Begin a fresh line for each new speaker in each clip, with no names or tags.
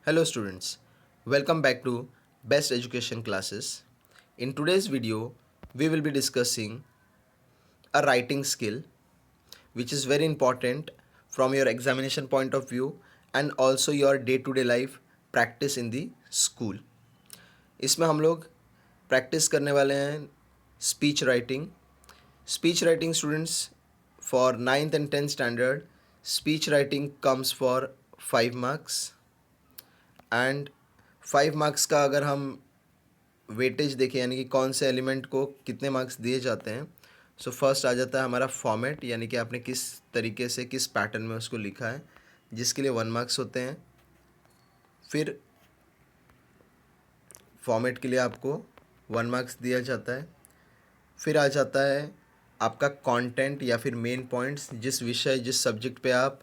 Hello students, welcome back to Best Education Classes. In today's video, we will be discussing a writing skill which is very important from your examination point of view and also your day-to-day life practice in the school. इसमें हम लोग practice करने वाले हैं speech writing. Speech writing students for 9th and 10th standard, speech writing comes for 5 marks. And 5 marks का अगर हम weightage देखें यानी कि कौन से एलिमेंट को कितने मार्क्स दिए जाते हैं, सो फर्स्ट आ जाता है हमारा फॉर्मेट, यानी कि आपने किस तरीके से किस पैटर्न में उसको लिखा है, जिसके लिए 1 मार्क्स होते हैं. फिर फॉर्मेट के लिए आपको 1 मार्क्स दिया जाता है. फिर आ जाता है आपका कंटेंट या फिर मेन पॉइंट्स, जिस विषय जिस सब्जेक्ट पे आप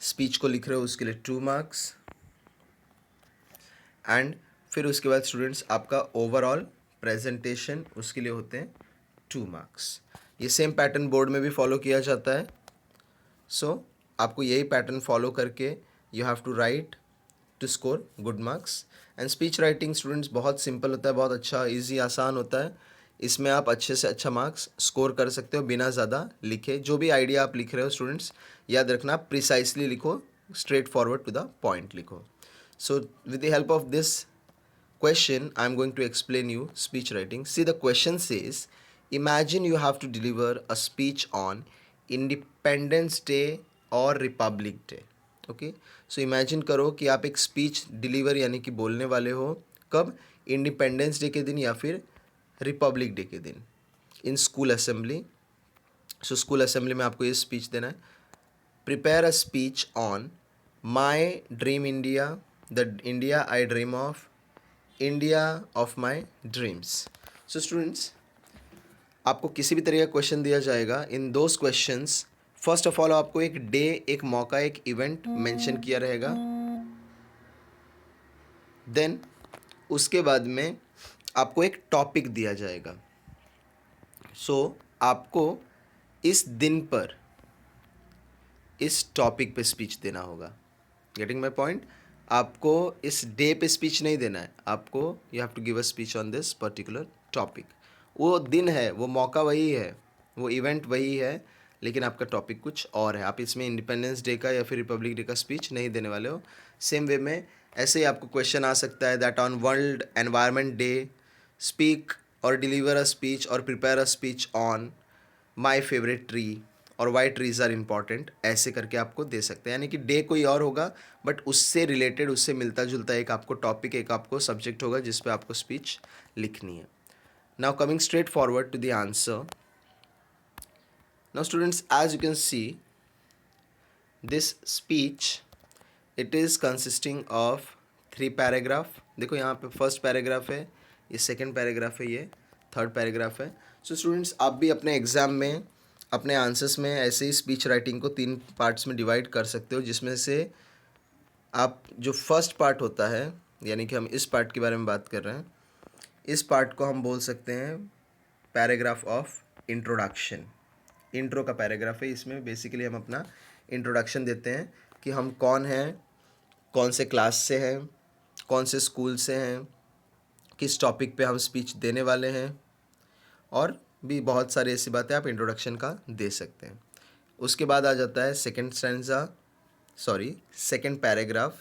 स्पीच को लिख रहे हो उसके लिए 2 मार्क्स. एंड फिर उसके बाद स्टूडेंट्स आपका ओवरऑल प्रेजेंटेशन उसके लिए होते हैं 2 मार्क्स. ये सेम पैटर्न बोर्ड में भी फॉलो किया जाता है. सो आपको यही पैटर्न फॉलो करके you have to write to score good marks. And speech writing students बहुत सिंपल होता है, बहुत अच्छा ईजी आसान होता है. इसमें आप अच्छे से अच्छा मार्क्स स्कोर कर सकते हो बिना ज़्यादा लिखे. जो भी आइडिया आप लिख रहे हो स्टूडेंट्स, याद रखना प्रिसाइसली लिखो, straight forward to the point लिखो. So with the help of this question, I am going to explain you speech writing. See, the question says, imagine you have to deliver a speech on Independence Day or Republic Day. Okay, so imagine करो कि आप एक speech deliver यानी कि बोलने वाले हो कब, इंडिपेंडेंस डे के दिन या फिर रिपब्लिक डे के दिन, in school assembly. So school assembly में आपको ये स्पीच देना है. Prepare a speech on my dream India, the India I dream of, India of my dreams. So students, आपको किसी भी तरह का क्वेश्चन दिया जाएगा. In those questions first of all आपको एक डे, एक मौका, एक इवेंट मेंशन किया रहेगा. देन उसके बाद में आपको एक टॉपिक दिया जाएगा. सो आपको इस दिन पर इस टॉपिक पे स्पीच देना होगा. Getting my point? आपको इस डे पे स्पीच नहीं देना है, आपको you have to give a speech on this particular topic. वो दिन है, वो मौका वही है, वो इवेंट वही है, लेकिन आपका टॉपिक कुछ और है. आप इसमें इंडिपेंडेंस डे का या फिर रिपब्लिक डे का स्पीच नहीं देने वाले हो. सेम वे में ऐसे ही आपको क्वेश्चन आ सकता है that on world environment day speak और डिलीवर अ स्पीच और prepare a speech on my favourite tree और वाई ट्रीज़ आर इम्पॉर्टेंट. ऐसे करके आपको दे सकते हैं, यानी कि डे कोई और होगा बट उससे रिलेटेड, उससे मिलता जुलता एक आपको टॉपिक, एक आपको सब्जेक्ट होगा जिस पे आपको स्पीच लिखनी है. Now coming straight forward to the answer. Now students, as you can see this speech, it is consisting of 3 paragraph. देखो यहाँ पे फर्स्ट पैराग्राफ है, ये सेकेंड पैराग्राफ है, ये थर्ड पैराग्राफ है. सो स्टूडेंट्स, आप भी अपने एग्ज़ाम में अपने आंसर्स में ऐसे ही स्पीच राइटिंग को 3 पार्ट्स में डिवाइड कर सकते हो, जिसमें से आप जो फर्स्ट पार्ट होता है, यानी कि हम इस पार्ट के बारे में बात कर रहे हैं, इस पार्ट को हम बोल सकते हैं पैराग्राफ ऑफ इंट्रोडक्शन. इंट्रो का पैराग्राफ है. इसमें बेसिकली हम अपना इंट्रोडक्शन देते हैं कि हम कौन हैं, कौन से क्लास से हैं, कौन से स्कूल से हैं, किस टॉपिक पे हम स्पीच देने वाले हैं, और भी बहुत सारी ऐसी बातें आप इंट्रोडक्शन का दे सकते हैं. उसके बाद आ जाता है सेकेंड पैराग्राफ.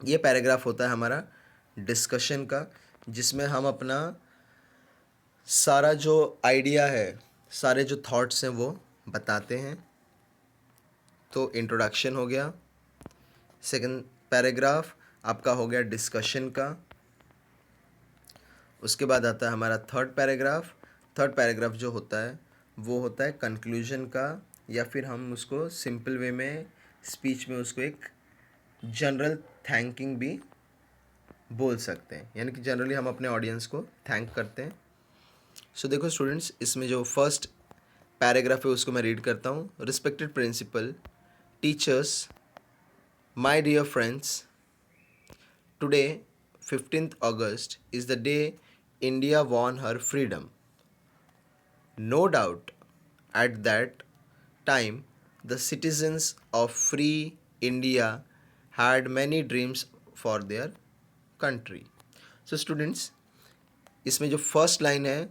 ये पैराग्राफ होता है हमारा डिस्कशन का, जिसमें हम अपना सारा जो आइडिया है, सारे जो थॉट्स हैं वो बताते हैं. तो इंट्रोडक्शन हो गया. सेकेंड पैराग्राफ आपका हो गया डिस्कशन का. उसके बाद आता है हमारा थर्ड पैराग्राफ. थर्ड पैराग्राफ जो होता है वो होता है कंक्लूजन का, या फिर हम उसको सिंपल वे में स्पीच में उसको एक जनरल थैंकिंग भी बोल सकते हैं, यानी कि जनरली हम अपने ऑडियंस को थैंक करते हैं. सो देखो स्टूडेंट्स, इसमें जो फर्स्ट पैराग्राफ है उसको मैं रीड करता हूँ. Respected principal, teachers, my dear friends, today 15th August is the day India won her freedom. No doubt, at that time, the citizens of free India had many dreams for their country. So students, इसमें जो first line है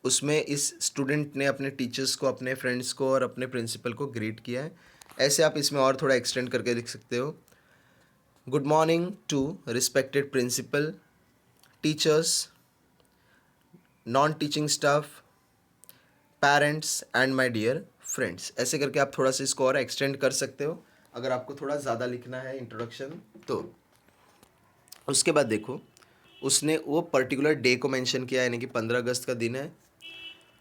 उसमें इस student ने अपने teachers को, अपने friends को और अपने प्रिंसिपल को ग्रीट किया है। ऐसे आप इसमें और थोड़ा एक्सटेंड करके लिख सकते हो। Good morning to respected principal, teachers, non teaching staff, parents and my dear friends. ऐसे करके आप थोड़ा सा इसको और एक्सटेंड कर सकते हो अगर आपको थोड़ा ज़्यादा लिखना है इंट्रोडक्शन तो। उसके बाद देखो, उसने वो पर्टिकुलर डे को मेंशन किया, यानी कि 15 अगस्त का दिन है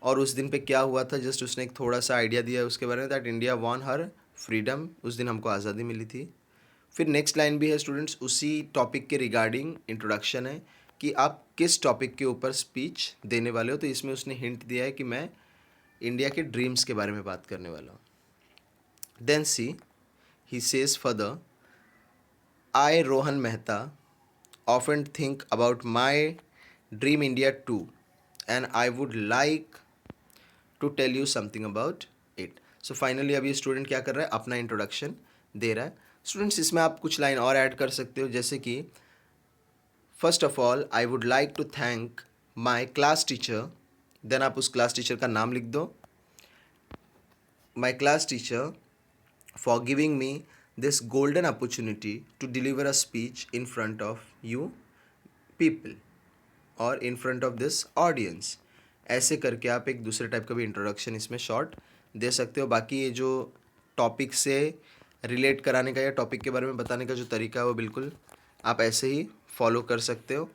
और उस दिन पे क्या हुआ था, जस्ट उसने एक थोड़ा सा आइडिया दिया है उसके बारे में, that India won her freedom, उस दिन हमको आज़ादी मिली थी। फिर नेक्स्ट लाइन भी है स्टूडेंट्स, उसी टॉपिक के रिगार्डिंग इंट्रोडक्शन है कि आप किस टॉपिक के ऊपर स्पीच देने वाले हो। तो इसमें उसने हिंट दिया है कि मैं इंडिया के ड्रीम्स के बारे में बात करने वाला हूँ। Then she he says further, I Rohan Mehta often think about my dream India too, and I would like to tell you something about it. So finally अभी स्टूडेंट क्या कर रहा है, अपना इंट्रोडक्शन दे रहा है। स्टूडेंट्स, इसमें आप कुछ लाइन और ऐड कर सकते हो, जैसे कि first of all I would like to thank my class teacher, then आप उस क्लास टीचर का नाम लिख दो, my class teacher for giving me this golden opportunity to deliver a speech in front of you people or in front of this audience। ऐसे करके आप एक दूसरे टाइप का भी इंट्रोडक्शन इसमें शॉर्ट दे सकते हो। बाकी ये जो टॉपिक से रिलेट कराने का या टॉपिक के बारे में बताने का जो तरीका है वो बिल्कुल आप ऐसे ही फॉलो कर सकते हो।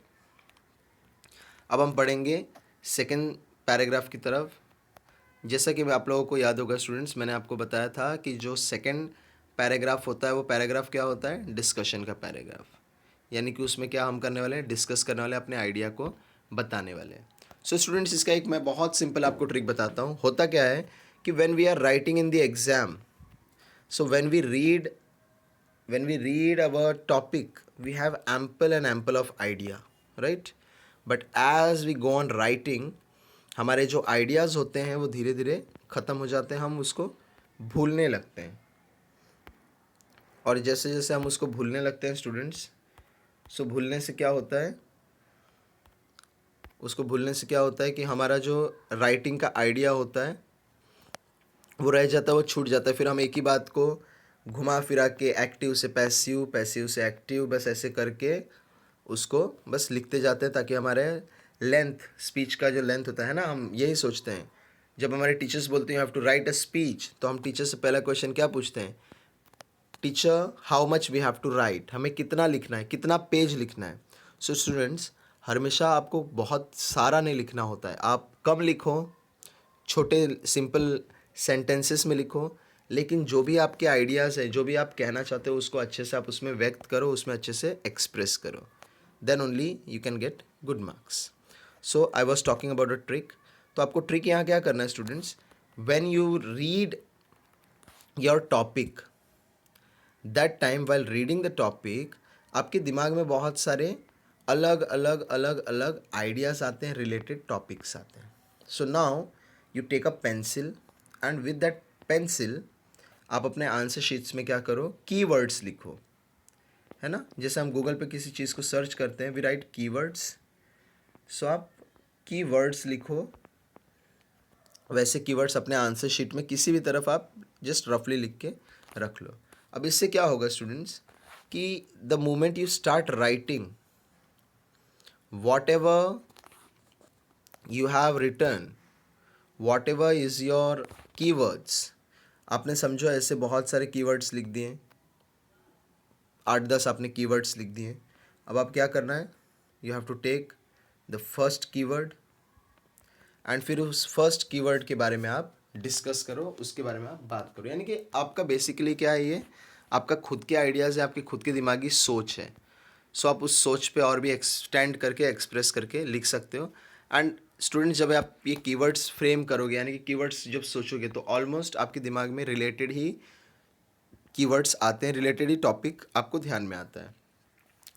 अब हम पढ़ेंगे सेकेंड पैराग्राफ की तरफ। जैसा कि आप लोगों को याद होगा स्टूडेंट्स, मैंने आपको बताया था कि जो सेकंड पैराग्राफ होता है वो पैराग्राफ क्या होता है, डिस्कशन का पैराग्राफ, यानी कि उसमें क्या हम करने वाले हैं, डिस्कस करने वाले हैं, अपने आइडिया को बताने वाले हैं। सो स्टूडेंट्स, इसका एक मैं बहुत सिंपल आपको ट्रिक बताता हूँ। होता क्या है कि when we are writing in the exam, so when we read our topic we have ample of idea, right, but as we go on writing हमारे जो आइडियाज़ होते हैं वो धीरे धीरे ख़त्म हो जाते हैं, हम उसको भूलने लगते हैं। और जैसे जैसे हम उसको भूलने लगते हैं स्टूडेंट्स, सो भूलने से क्या होता है, उसको भूलने से क्या होता है कि हमारा जो राइटिंग का आइडिया होता है वो रह जाता है, वो छूट जाता है। फिर हम एक ही बात को घुमा फिरा के एक्टिव से पैसिव, पैसिव से एक्टिव, बस ऐसे करके उसको बस लिखते जाते हैं, ताकि हमारे लेंथ, स्पीच का जो लेंथ होता है ना, हम यही सोचते हैं जब हमारे टीचर्स बोलते हैं you have to write a speech, तो हम टीचर से पहला क्वेश्चन क्या पूछते हैं, teacher how much we have to write, हमें कितना लिखना है, कितना पेज लिखना है। सो स्टूडेंट्स, हमेशा आपको बहुत सारा नहीं लिखना होता है, आप कम लिखो, छोटे सिंपल सेंटेंसेस में लिखो, लेकिन जो भी आपके आइडियाज़ है, जो भी आप कहना चाहते हो उसको अच्छे से आप उसमें व्यक्त करो, उसमें अच्छे से एक्सप्रेस करो, then only you can get good marks. So I was talking about a trick. तो आपको ट्रिक यहाँ क्या करना है students, when you read your topic, that time while reading the topic आपके दिमाग में बहुत सारे अलग अलग अलग अलग आइडियाज़ आते हैं, रिलेटेड टॉपिक्स आते हैं। So now you take a pencil and with that pencil आप अपने आंसर शीट्स में क्या करो, कीवर्ड्स लिखो, है ना। जैसे हम गूगल पे किसी चीज़ को सर्च करते हैं, वी राइट कीवर्ड्स, सो आप कीवर्ड्स लिखो, वैसे कीवर्ड्स अपने आंसर शीट में किसी भी तरफ आप जस्ट रफली लिख के रख लो। अब इससे क्या होगा स्टूडेंट्स कि the moment you start writing what ever you have return, what ever is your keywords, आपने समझो ऐसे बहुत सारे कीवर्ड्स लिख दिए, 8-10 आपने कीवर्ड्स लिख दिए। अब आप क्या करना है, you have to take the first keyword and फिर उस फर्स्ट कीवर्ड के बारे में आप डिस्कस करो, उसके बारे में आप बात करो। यानी कि आपका बेसिकली क्या है, ये आपका खुद के आइडियाज़ है, आपकी खुद की दिमागी सोच है। सो आप उस सोच पे और भी एक्सटेंड करके, एक्सप्रेस करके लिख सकते हो। एंड स्टूडेंट, जब आप ये कीवर्ड्स फ्रेम करोगे, यानी कि कीवर्ड्स जब सोचोगे, तो ऑलमोस्ट आपके दिमाग में रिलेटेड ही कीवर्ड्स आते हैं, रिलेटेड ही टॉपिक आपको ध्यान में आता है।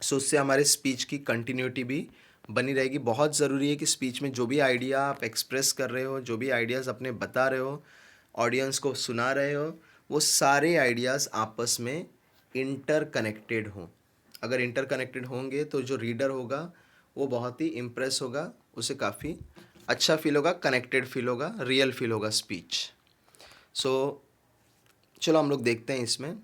सो उससे हमारे स्पीच की कंटिन्यूटी भी बनी रहेगी। बहुत ज़रूरी है कि स्पीच में जो भी आइडिया आप एक्सप्रेस कर रहे हो, जो भी आइडियाज़ अपने बता रहे हो, ऑडियंस को सुना रहे हो, वो सारे आइडियाज़ आपस में इंटर कनेक्टेड हों। अगर इंटरकनेक्टेड होंगे तो जो रीडर होगा वो बहुत ही इम्प्रेस होगा, उसे काफ़ी अच्छा फील होगा, कनेक्टेड फील होगा, रियल फील होगा स्पीच। सो चलो हम लोग देखते हैं इसमें।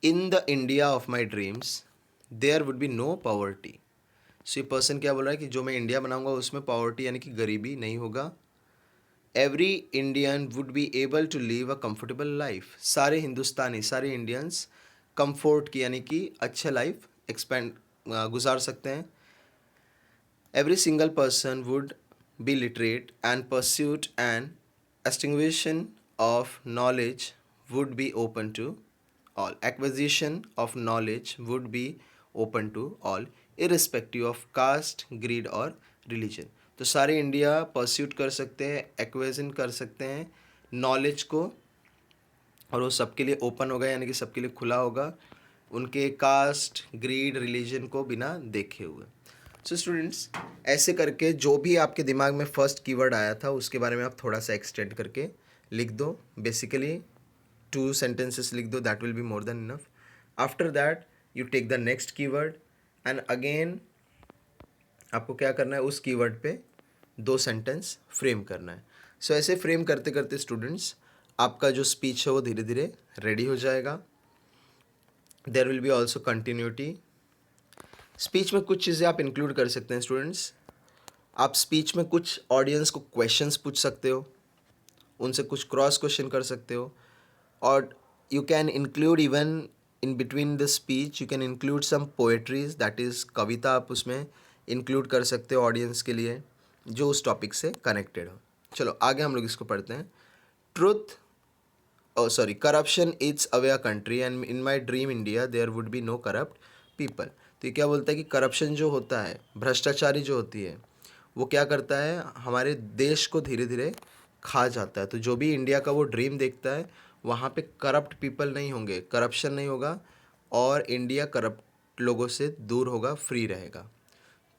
In the India of my dreams there would be no poverty. So ये पर्सन क्या बोल रहा है कि जो मैं इंडिया बनाऊंगा उसमें पॉवर्टी यानी कि गरीबी नहीं होगा। Every Indian would be able to live a comfortable life. सारे हिंदुस्तानी, सारे इंडियंस कंफर्ट की यानी कि अच्छे लाइफ एक्सपेंड गुजार सकते हैं। Every single person would be literate and pursuit and extinction of knowledge would be open to all. Acquisition of knowledge would be open to all, irrespective of caste, greed और religion. तो सारे India pursuit कर सकते हैं, एक्वेजन कर सकते हैं knowledge को, और वो सबके लिए ओपन होगा यानी कि सबके लिए खुला होगा, उनके कास्ट, ग्रीड, रिलीजन को बिना देखे हुए। सो स्टूडेंट्स, ऐसे करके जो भी आपके दिमाग में फर्स्ट कीवर्ड आया था उसके बारे में आप थोड़ा सा एक्सटेंड करके लिख दो। बेसिकली 2 sentences लिख दो, that will be more than enough. After that you take the next keyword and again आपको क्या करना है, उस कीवर्ड पे 2 सेंटेंस फ्रेम करना है। सो ऐसे फ्रेम करते करते स्टूडेंट्स आपका जो स्पीच है वो धीरे धीरे रेडी हो जाएगा। There will be also continuity. Speech में कुछ चीज़ें आप इंक्लूड कर सकते हैं स्टूडेंट्स। आप स्पीच में कुछ ऑडियंस को क्वेश्चंस पूछ सकते हो, उनसे कुछ क्रॉस क्वेश्चन कर सकते हो, और you can include even in between the speech you can include some poetries, that is कविता आप उसमें इंक्लूड कर सकते हो ऑडियंस के लिए जो उस टॉपिक से कनेक्टेड हो। चलो आगे हम लोग इसको पढ़ते हैं। Truth corruption it's away a country and in my dream India there would be no corrupt people. तो ये क्या बोलता है कि करप्शन जो होता है, भ्रष्टाचारी जो होती है, वो क्या करता है, हमारे देश को धीरे धीरे खा जाता है। तो जो भी इंडिया का वो ड्रीम देखता है वहाँ पे करप्ट पीपल नहीं होंगे, करप्शन नहीं होगा, और इंडिया करप्ट लोगों से दूर होगा, फ्री रहेगा।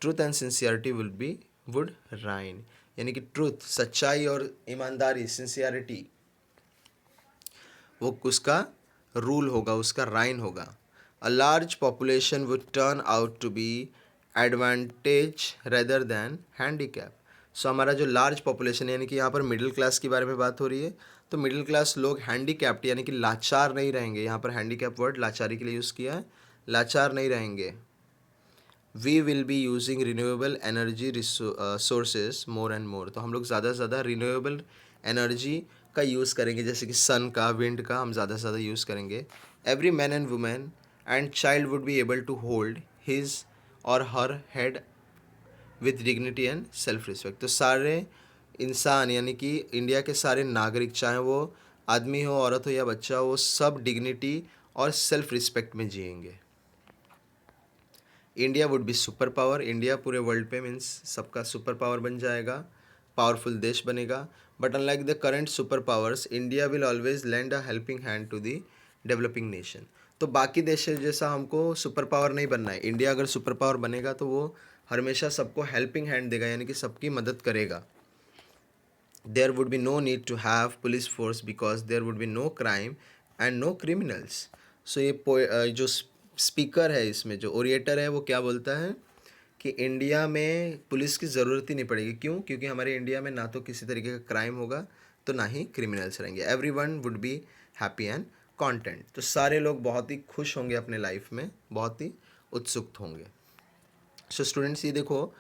ट्रूथ एंड सिंसियरिटी वुड राइन, यानी कि ट्रूथ, सच्चाई और ईमानदारी, सिंसियरिटी, वो उसका रूल होगा, उसका राइन होगा। A large population would turn out to be advantage rather than handicap. So हमारा जो लार्ज पॉपुलेशन यानी कि यहाँ पर मिडिल क्लास के बारे में बात हो रही है, तो मिडिल क्लास लोग हैंडीकैप्ड यानी कि लाचार नहीं रहेंगे। यहाँ पर हैंडीकैप वर्ड लाचारी के लिए यूज़ किया है, लाचार नहीं रहेंगे। We will be using renewable energy sources more and more. तो हम लोग ज़्यादा से ज़्यादा रिन्यूएबल एनर्जी का यूज़ करेंगे, जैसे कि सन का, विंड का हम ज़्यादा से ज़्यादा यूज़ करेंगे। Every man and women and child would be able to hold his or her head with dignity and self respect. तो सारे इंसान यानी कि इंडिया के सारे नागरिक, चाहे वो आदमी हो, औरत हो या बच्चा हो, वो सब डिग्निटी और सेल्फ रिस्पेक्ट में जिएंगे। India would be super power. India पूरे वर्ल्ड पे मीन्स सबका सुपर पावर बन जाएगा, पावरफुल देश बनेगा। But unlike the current super powers, India will always land a helping hand to the developing nation. तो बाकी देशों जैसा हमको सुपर पावर नहीं बनना है। इंडिया अगर सुपर पावर बनेगा तो वो हमेशा सबको हेल्पिंग हैंड देगा, यानी कि सबकी मदद करेगा। There would be no need to have police force because there would be no crime and no criminals. So ये जो स्पीकर है, इसमें जो ओरिएटर है, वो क्या बोलता है कि इंडिया में पुलिस की ज़रूरत ही नहीं पड़ेगी। क्यों? क्योंकि हमारे इंडिया में ना तो किसी तरीके का क्राइम होगा, तो ना ही क्रिमिनल्स रहेंगे। Every one would be happy and content. तो सारे लोग बहुत ही खुश होंगे अपने लाइफ में, बहुत ही उत्सुक होंगे। सो स्टूडेंट्स, ये देखो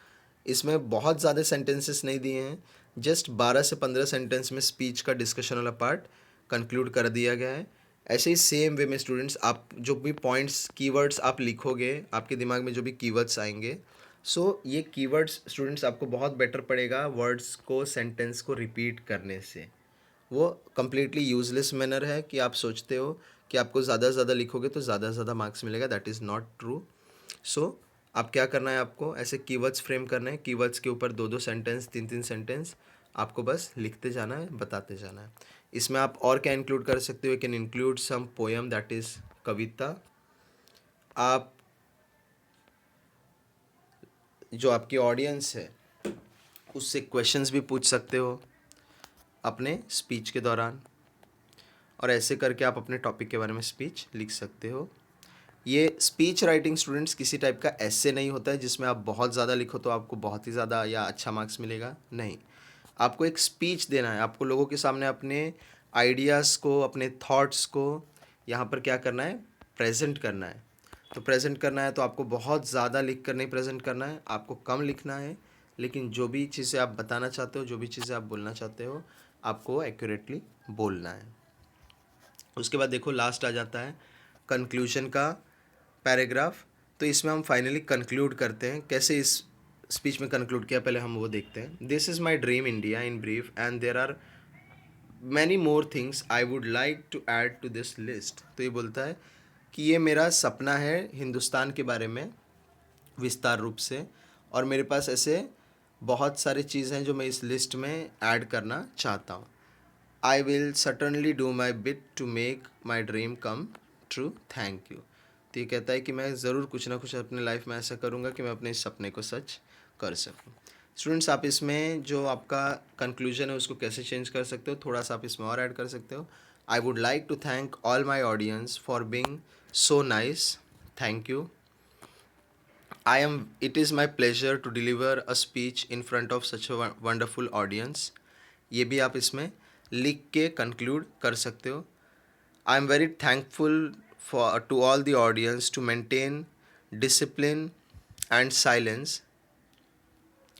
इसमें बहुत ज़्यादा सेंटेंसेस नहीं दिए हैं, जस्ट 12 से 15 सेंटेंस में स्पीच का डिस्कशन वाला पार्ट कंक्लूड कर दिया गया है। ऐसे ही सेम वे में स्टूडेंट्स आप जो भी पॉइंट्स, कीवर्ड्स आप लिखोगे, आपके दिमाग में जो भी कीवर्ड्स आएंगे, सो ये कीवर्ड्स स्टूडेंट्स आपको बहुत बेटर पड़ेगा वर्ड्स को, सेंटेंस को रिपीट करने से। वो कम्प्लीटली यूजलेस मैनर है कि आप सोचते हो कि आपको ज़्यादा से ज़्यादा लिखोगे तो ज़्यादा से ज़्यादा मार्क्स मिलेगा, दैट इज़ नॉट ट्रू। सो आप क्या करना है, आपको ऐसे कीवर्ड्स फ्रेम करना है, कीवर्ड्स के ऊपर 2-2 सेंटेंस, 3-3 सेंटेंस आपको बस लिखते जाना है, बताते जाना है। इसमें आप और क्या इंक्लूड कर सकते हो, can include some poem, that is कविता। आप जो आपकी ऑडियंस है उससे क्वेश्चंस भी पूछ सकते हो अपने स्पीच के दौरान, और ऐसे करके आप अपने टॉपिक के बारे में स्पीच लिख सकते हो। ये स्पीच राइटिंग स्टूडेंट्स किसी टाइप का ऐसे नहीं होता है जिसमें आप बहुत ज़्यादा लिखो तो आपको बहुत ही ज़्यादा या अच्छा मार्क्स मिलेगा, नहीं। आपको एक स्पीच देना है, आपको लोगों के सामने अपने आइडियाज़ को, अपने थॉट्स को यहाँ पर क्या करना है, प्रेजेंट करना है। तो प्रेजेंट करना है तो आपको बहुत ज़्यादा लिख कर नहीं प्रेजेंट करना है, आपको कम लिखना है, लेकिन जो भी चीज़ें आप बताना चाहते हो, जो भी चीज़ें आप बोलना चाहते हो, आपको एक्यूरेटली बोलना है। उसके बाद देखो लास्ट आ जाता है कंक्लूजन का पैराग्राफ। तो इसमें हम फाइनली कंक्लूड करते हैं। कैसे इस स्पीच में कंक्लूड किया पहले हम वो देखते हैं। This is my dream India in brief and there are many more things I would like to add to this list. तो ये बोलता है कि ये मेरा सपना है हिंदुस्तान के बारे में विस्तार रूप से, और मेरे पास ऐसे बहुत सारी चीज़ हैं जो मैं इस लिस्ट में ऐड करना चाहता हूँ। I will certainly do my bit to make my dream come true, thank you. तो ये कहता है कि मैं ज़रूर कुछ ना कुछ अपने लाइफ में ऐसा करूँगा कि मैं अपने इस सपने को सच कर सकूँ। स्टूडेंट्स, आप इसमें जो आपका कंक्लूजन है उसको कैसे चेंज कर सकते हो, थोड़ा सा आप इसमें और ऐड कर सकते हो। I would like to thank all my audience for being so nice, thank you. It is my pleasure to deliver a speech in front of such a wonderful audience. ये भी आप इसमें लिख के कंक्लूड कर सकते हो। I am very thankful for to all the audience to maintain discipline and silence,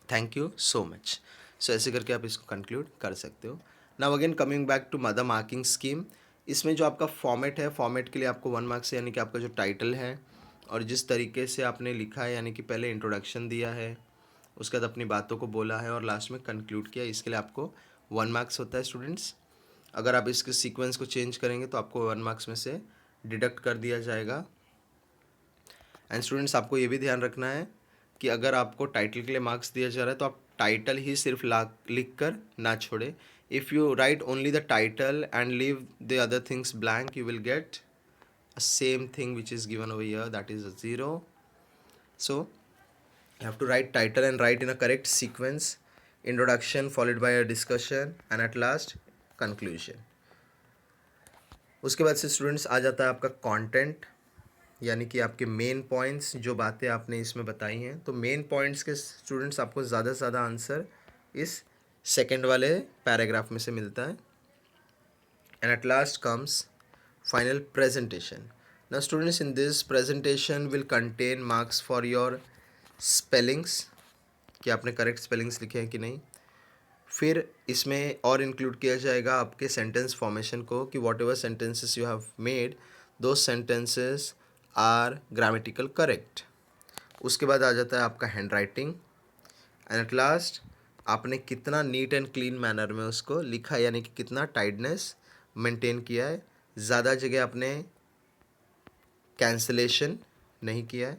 thank you so much. So ऐसे करके आप इसको कंक्लूड कर सकते हो। Now again coming back to mother marking scheme. इसमें जो आपका फॉर्मेट है, फॉर्मेट के लिए आपको 1 मार्क्स यानी कि आपका जो टाइटल है और जिस तरीके से आपने लिखा है, यानी कि पहले इंट्रोडक्शन दिया है, उसके बाद अपनी बातों को बोला है और लास्ट में कंक्लूड किया, इसके लिए आपको 1 मार्क्स होता है स्टूडेंट्स। अगर आप इसके सीक्वेंस को चेंज करेंगे तो आपको 1 मार्क्स में से डिडक्ट कर दिया जाएगा। एंड स्टूडेंट्स, आपको ये भी ध्यान रखना है कि अगर आपको टाइटल के लिए मार्क्स दिया जा रहा है तो आप टाइटल ही सिर्फ लिख कर ना छोड़े। If you right only the title and leave the other things blank, you will get a same thing which is given over here, that is a 0. So you have to write title and write in a correct sequence, introduction followed by a discussion and at last conclusion. उसके बाद से students आ जाता है आपका content, यानी कि आपके main points, जो बातें आपने इसमें बताई हैं। तो मेन पॉइंट्स के स्टूडेंट्स आपको ज़्यादा से ज़्यादा आंसर इस सेकेंड वाले पैराग्राफ में से मिलता है। And at last comes final presentation. Now students, in this presentation will contain marks for your spellings, कि आपने करेक्ट स्पेलिंग्स लिखे हैं कि नहीं। फिर इसमें और इंक्लूड किया जाएगा आपके सेंटेंस फॉर्मेशन को, कि what ever sentences you have made, दो सेंटेंसेस आर ग्रामेटिकल करेक्ट। उसके बाद आ जाता है आपका hand writing and at last आपने कितना नीट एंड क्लीन मैनर में उसको लिखा है, यानी कि कितना टाइडनेस मेंटेन किया है, ज़्यादा जगह आपने कैंसलेशन नहीं किया है।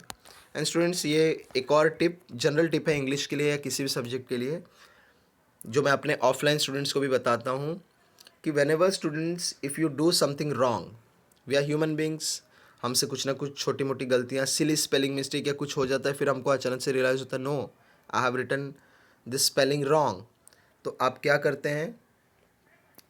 एंड स्टूडेंट्स, ये एक और टिप, जनरल टिप है इंग्लिश के लिए या किसी भी सब्जेक्ट के लिए, जो मैं अपने ऑफलाइन स्टूडेंट्स को भी बताता हूँ, कि whenever students if you do something wrong, we are human beings, हमसे कुछ ना कुछ छोटी मोटी गलतियाँ, सिली स्पेलिंग मिस्टेक या कुछ हो जाता है, फिर हमको अचानक से रियलाइज़ होता है, no I have written this spelling wrong. तो आप क्या करते हैं,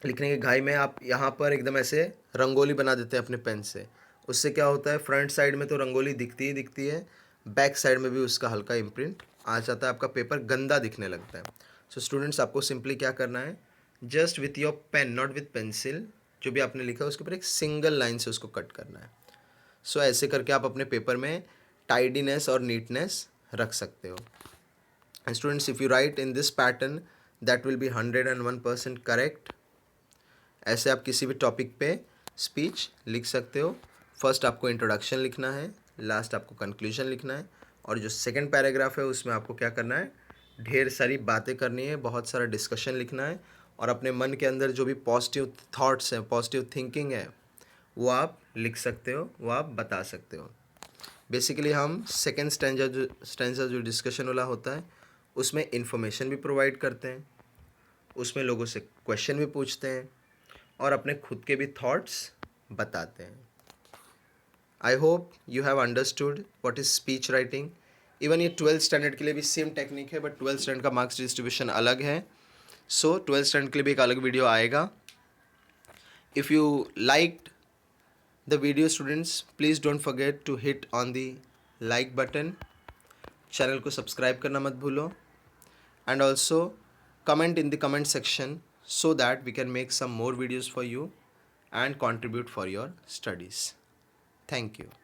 लिखने के घाई में आप यहाँ पर एकदम ऐसे रंगोली बना देते हैं अपने पेन से। उससे क्या होता है, फ्रंट साइड में तो रंगोली दिखती ही दिखती है, बैक साइड में भी उसका हल्का इम्प्रिंट आ जाता है, आपका पेपर गंदा दिखने लगता है। सो स्टूडेंट्स, आपको सिंपली क्या करना है, just with your pen, not with pencil, जो भी आपने लिखा है उसके ऊपर एक सिंगल लाइन से उसको कट करना है। सो ऐसे करके आप अपने पेपर में टाइडीनेस और नीटनेस रख सकते हो। And students, if you right in this pattern, that will B 101% correct. ऐसे आप किसी भी टॉपिक पे स्पीच लिख सकते हो। फर्स्ट आपको इंट्रोडक्शन लिखना है, लास्ट आपको कंक्लूजन लिखना है, और जो सेकंड पैराग्राफ है उसमें आपको क्या करना है, ढेर सारी बातें करनी है, बहुत सारा डिस्कशन लिखना है, और अपने मन के अंदर जो भी पॉजिटिव थॉट्स हैं, पॉजिटिव थिंकिंग है, वो आप लिख सकते हो, वो आप बता सकते हो। बेसिकली हम सेकेंड स्टैंजा जो डिस्कशन वाला होता है उसमें इंफॉर्मेशन भी प्रोवाइड करते हैं, उसमें लोगों से क्वेश्चन भी पूछते हैं और अपने खुद के भी थॉट्स बताते हैं। I hope you have understood what is speech writing. Even ये 12th स्टैंडर्ड के लिए भी सेम टेक्निक है, बट 12th स्टैंडर्ड का मार्क्स डिस्ट्रीब्यूशन अलग है। सो 12th स्टैंडर्ड के लिए भी एक अलग वीडियो आएगा। If you liked the video students, please don't forget to hit on the like button. Channel को सब्सक्राइब करना मत भूलो. And also comment in the comment section so that we can make some more videos for you and contribute for your studies. Thank you.